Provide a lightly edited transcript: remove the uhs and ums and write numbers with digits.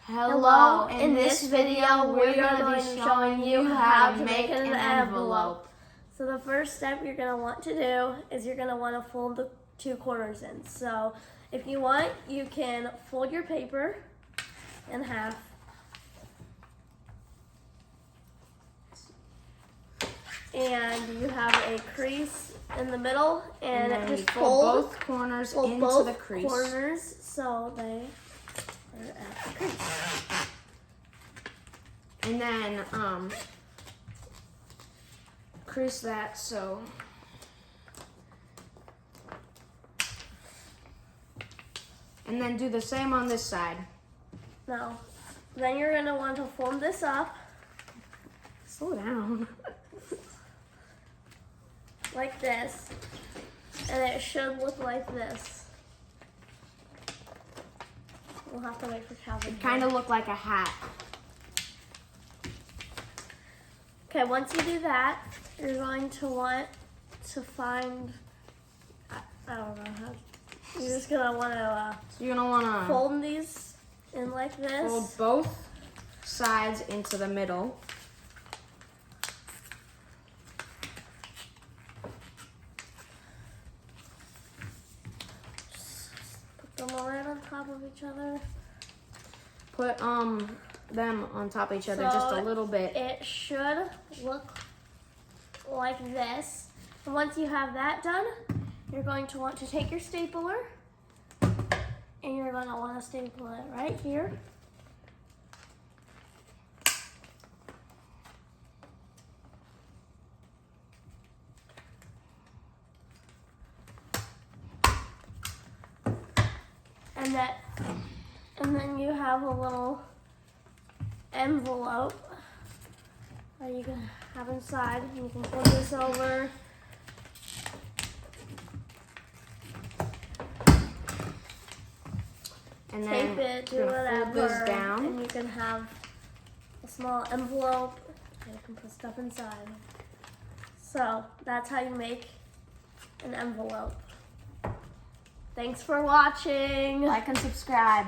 Hello, in this video we're going to be showing you how to make an envelope. So the first step you're going to want to do is you're going to want to fold the two corners in. So if you want, you can fold your paper in half. And you have a crease in the middle, and just fold both corners into the crease. Corners so they are at the crease. And then crease that so. And then do the same on this side. Now, then you're going to want to fold this up. Slow down. Like this, and it should look like this. We'll have to wait for Calvin. It kind of look like a hat. Okay, once you do that, you're going to want to find, I don't know how, you're just gonna want to so you're gonna want to fold these in like this. Fold both sides into the middle. Them all right on top of each other. Put them on top of each other just a little bit. It should look like this. And once you have that done, you're going to want to take your stapler and you're going to want to staple it right here. And then you have a little envelope that you can have inside. You can flip this over. And tape then it, do whatever. Fold this down. And you can have a small envelope and you can put stuff inside. So that's how you make an envelope. Thanks for watching. Like and subscribe.